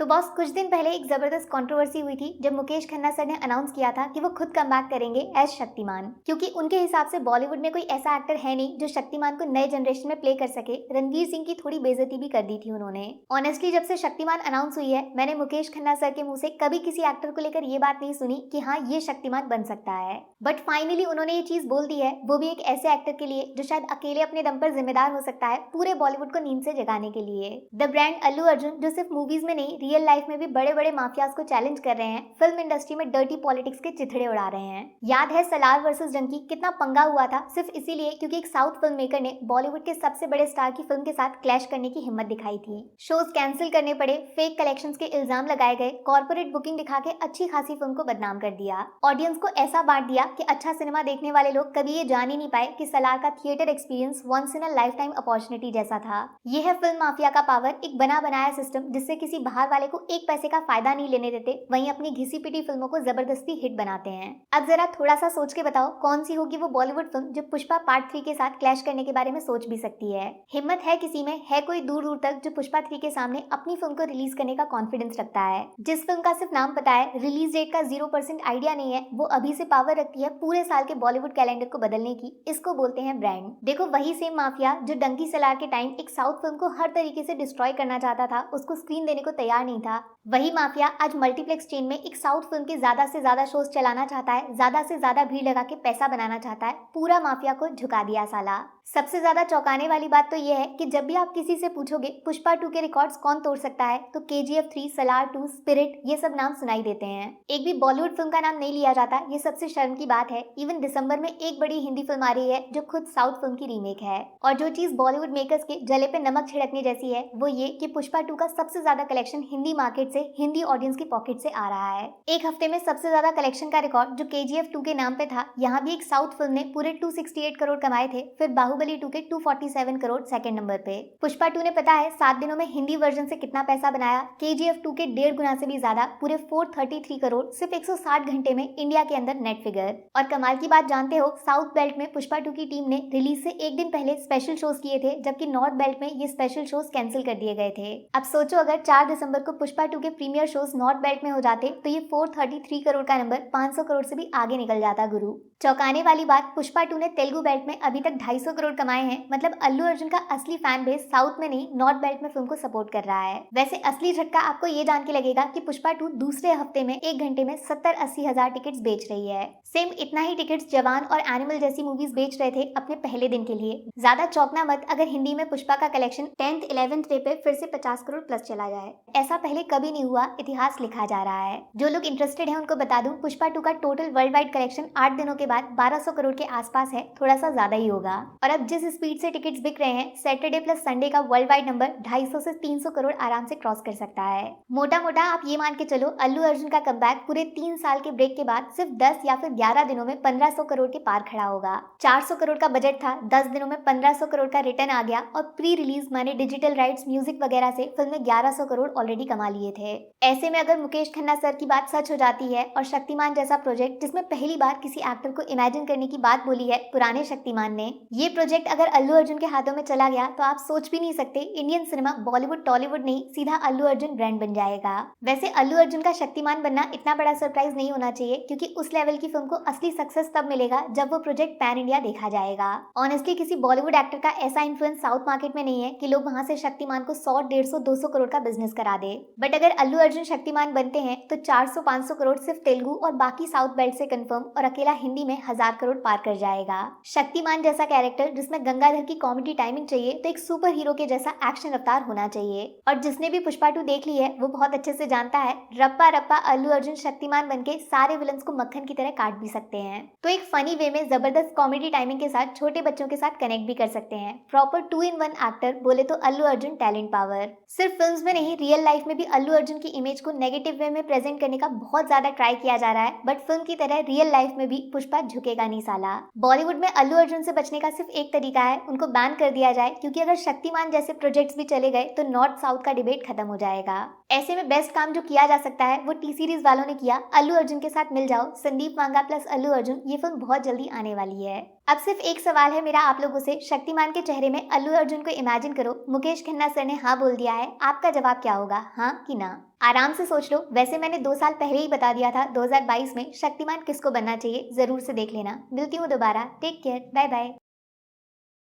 तो बॉस, कुछ दिन पहले एक जबरदस्त कंट्रोवर्सी हुई थी जब मुकेश खन्ना सर ने अनाउंस किया था कि वो खुद कमबैक करेंगे एज शक्तिमान, क्योंकि उनके हिसाब से बॉलीवुड में कोई ऐसा एक्टर है नहीं जो शक्तिमान को नए जनरेशन में प्ले कर सके। रणवीर सिंह की थोड़ी बेइज्जती भी कर दी थी उन्होंने। ऑनेस्टली जब से शक्तिमान अनाउंस हुई है, मैंने मुकेश खन्ना सर के मुंह से कभी किसी एक्टर को लेकर ये बात नहीं सुनी कि हाँ ये शक्तिमान बन सकता है। बट फाइनली उन्होंने ये चीज बोल दी है, वो भी एक ऐसे एक्टर के लिए जो शायद अकेले अपने दम पर जिम्मेदार हो सकता है पूरे बॉलीवुड को नींद से जगाने के लिए। द ब्रांड अल्लू अर्जुन, जो सिर्फ मूवीज में नहीं रियल लाइफ में भी बड़े बड़े माफियाज को चैलेंज कर रहे हैं, फिल्म इंडस्ट्री में डर्टी पॉलिटिक्स के चिथड़े उड़ा रहे हैं। याद है सलार वर्सेस डंकी कितना पंगा हुआ था, सिर्फ इसीलिए क्योंकि एक साउथ फिल्म मेकर ने बॉलीवुड के सबसे बड़े स्टार की फिल्म के साथ क्लैश करने की हिम्मत दिखाई थी। शोज कैंसिल करने पड़े, फेक कलेक्शंस के इल्जाम लगाए गए, कॉर्पोरेट बुकिंग दिखा के अच्छी खासी फिल्म को बदनाम कर दिया, ऑडियंस को ऐसा बांट दिया कि अच्छा सिनेमा देखने वाले लोग कभी ये जान ही नहीं पाए कि सलार का theatre experience once in a lifetime opportunity जैसा था। यह है फिल्म माफिया का पावर, एक बना बनाया सिस्टम जिससे किसी बाहर वाले को एक पैसे का फायदा नहीं लेने देते, वहीं अपनी घिसी पिटी फिल्मों को जबरदस्ती हिट बनाते हैं। अब जरा थोड़ा सा सोच के बताओ, कौन सी होगी वो बॉलीवुड फिल्म जो पुष्पा पार्ट 3 के साथ क्लैश करने के बारे में सोच भी सकती है। हिम्मत है किसी में, है कोई दूर दूर तक जो पुष्पा 3 के सामने अपनी फिल्म को रिलीज करने का कॉन्फिडेंस रखता है। जिस फिल्म का सिर्फ नाम पता है, रिलीज डेट का 0% आइडिया नहीं है, वो अभी से पावर रखती है पूरे साल के बॉलीवुड कैलेंडर को बदलने की। इसको बोलते हैं ब्रांड। देखो, वही सेम माफिया जो डंकी सलार के टाइम एक साउथ फिल्म को हर तरीके से डिस्ट्रॉय करना चाहता था, उसको स्क्रीन देने को तैयार नहीं था, वही माफिया आज मल्टीप्लेक्स चेन में एक साउथ फिल्म के ज्यादा से ज्यादा शोज चलाना चाहता है, ज्यादा से ज्यादा भीड़ लगा के पैसा बनाना चाहता है। पूरा माफिया को झुका दिया साला। सबसे ज्यादा चौंकाने वाली बात तो यह है कि जब भी आप किसी से पूछोगे पुष्पा 2 के रिकॉर्ड्स कौन तोड़ सकता है, तो KGF 3, सलार 2, स्पिरिट, ये सब नाम सुनाई देते हैं। एक भी बॉलीवुड फिल्म का नाम नहीं लिया जाता, ये सबसे शर्म की बात है। इवन दिसंबर में एक बड़ी हिंदी फिल्म आ रही है जो खुद साउथ फिल्म की रीमेक है। और जो चीज बॉलीवुड मेकर्स के जले पे नमक छिड़कने जैसी है, वो ये कि पुष्पा 2 का सबसे ज्यादा कलेक्शन हिंदी मार्केट से, हिंदी ऑडियंस की पॉकेट से आ रहा है। एक हफ्ते में सबसे ज्यादा कलेक्शन का रिकॉर्ड जो KGF 2 के नाम पे था, यहाँ भी एक साउथ फिल्म ने पूरे 268 करोड़ कमाए थे। फिर बाहुबली 2 के 247 करोड़ सेकंड नंबर पे। पुष्पा 2 ने पता है 7 दिनों में हिंदी वर्जन से कितना पैसा बनाया? KGF 2 के 1.5 गुना से भी ज्यादा, पूरे 433 करोड़ सिर्फ 160 घंटे में इंडिया के अंदर नेट फिगर। और कमाल की बात जानते हो, साउथ बेल्ट में पुष्पा 2 की टीम ने रिलीज से एक दिन पहले स्पेशल शोज किए थे, जबकि नॉर्थ बेल्ट में ये स्पेशल शोज कैंसिल कर दिए गए थे। अब सोचो, अगर 4 दिसंबर को पुष्पा 2 के प्रीमियर शोज नॉर्थ बेल्ट में हो जाते तो ये 433 करोड़ का नंबर 500 करोड़ से भी आगे निकल जाता गुरु। चौंकाने वाली बात, पुष्पा 2 ने तेलुगु बेल्ट में अभी तक 250 करोड़ कमाए हैं। मतलब अल्लू अर्जुन का असली फैन बेस साउथ में नहीं, नॉर्थ बेल्ट में फिल्म को सपोर्ट कर रहा है। वैसे असली झटका आपको ये जान के लगेगा कि पुष्पा 2 दूसरे हफ्ते में एक घंटे में 70-80 हजार टिकट्स बेच रही है। सेम इतना ही टिकट्स जवान और एनिमल जैसी मूवीज बेच रहे थे अपने पहले दिन के लिए। ज्यादा चौंकना मत अगर हिंदी में पुष्पा का कलेक्शन 10th 11th डे पे फिर से 50 करोड़ प्लस चला जाए। ऐसा पहले कभी नहीं हुआ, इतिहास लिखा जा रहा है। जो लोग इंटरेस्टेड हैं उनको बता दूं, पुष्पा 2 का टोटल वर्ल्ड वाइड कलेक्शन 8 दिनों के बाद 1200 करोड़ के आसपास है, थोड़ा सा ज्यादा ही होगा। और अब जिस स्पीड से टिकट्स बिक रहे हैं, सैटरडे प्लस संडे का वर्ल्ड वाइड नंबर 250 से 300 करोड़ आराम से क्रॉस कर सकता है। मोटा मोटा आप ये मान के चलो, अल्लू अर्जुन का कमबैक पूरे 3 साल के ब्रेक के बाद सिर्फ 10 या फिर 11 दिनों में 1500 करोड़ के पार खड़ा होगा। 400 करोड़ का बजट था, 10 दिनों में 1500 करोड़ का रिटर्न आ गया। और प्री रिलीज माने डिजिटल राइट्स, म्यूजिक वगैरह से फिल्म में 1100 करोड़ ऑलरेडी कमा लिए थे। ऐसे में अगर मुकेश खन्ना सर की बात सच हो जाती है और शक्तिमान जैसा प्रोजेक्ट, जिसमें पहली बार किसी एक्टर को इमेजिन करने की बात बोली है पुराने शक्तिमान ने, ये प्रोजेक्ट अगर अल्लू अर्जुन के हाथों में चला गया तो आप सोच भी नहीं सकते, इंडियन सिनेमा बॉलीवुड टॉलीवुड नहीं, सीधा अल्लू अर्जुन ब्रांड बन जाएगा। वैसे अल्लू अर्जुन का शक्तिमान बनना इतना बड़ा सरप्राइज नहीं होना चाहिए, क्योंकि उस लेवल की फिल्म को असली सक्सेस तब मिलेगा जब वो प्रोजेक्ट पैन इंडिया देखा जाएगा। ऑनेस्टली किसी बॉलीवुड एक्टर का ऐसा इन्फ्लुएंस साउथ मार्केट में नहीं है कि लोग वहां से शक्तिमान को 100, 150, 200 करोड़ का बिजनेस करा दे। बट अगर अल्लू अर्जुन शक्तिमान बनते हैं तो 400-500 करोड़ सिर्फ तेलुगु और बाकी साउथ बेल्ट से कंफर्म, और अकेला हिंदी में 1000 करोड़ पार कर जाएगा। शक्तिमान जैसा कैरेक्टर जिसमें गंगाधर की कॉमेडी टाइमिंग चाहिए, तो एक सुपर हीरो के जैसा एक्शन अवतार होना चाहिए। और जिसने भी पुष्पा 2 देख ली है वो बहुत अच्छे से जानता है, रप्पा रप्पा अल्लू अर्जुन शक्तिमान बनके सारे विलन्स को मक्खन की तरह काट भी सकते हैं। तो एक फनी वे में जबरदस्त कॉमेडी टाइमिंग के साथ छोटे बच्चों के साथ कनेक्ट भी कर सकते हैं। प्रॉपर 2-in-1 एक्टर बोले तो अल्लू अर्जुन टैलेंट पावर। सिर्फ फिल्म्स में नहीं, रियल लाइफ में भी अल्लू अर्जुन की इमेज को नेगेटिव वे में प्रेजेंट करने का बहुत ज्यादा ट्राई किया जा रहा है, बट फिल्म की तरह रियल लाइफ में भी पुष्पा झुकेगा नहीं साला। बॉलीवुड में अल्लू अर्जुन से बचने का सिर्फ एक तरीका है, उनको बैन कर दिया जाए, क्योंकि अगर शक्तिमान जैसे प्रोजेक्ट्स भी चले गए तो नॉर्थ साउथ का डिबेट खत्म हो जाएगा। ऐसे में बेस्ट काम जो किया जा सकता है वो टी सीरीज वालों ने किया, अल्लू अर्जुन के साथ मिल जाओ। संदीप वांगा प्लस अल्लू अर्जुन, ये फिल्म बहुत जल्दी आने वाली है। अब सिर्फ एक सवाल है मेरा आप लोगों से, शक्तिमान के चेहरे में अल्लू अर्जुन को इमेजिन करो। मुकेश खन्ना सर ने हाँ बोल दिया है, आपका जवाब क्या होगा, हाँ कि ना? आराम से सोच लो। वैसे मैंने 2 साल पहले ही बता दिया था 2022 में शक्तिमान किसको बनना चाहिए, जरूर से देख लेना। मिलती हूँ दोबारा, टेक केयर, बाय बाय।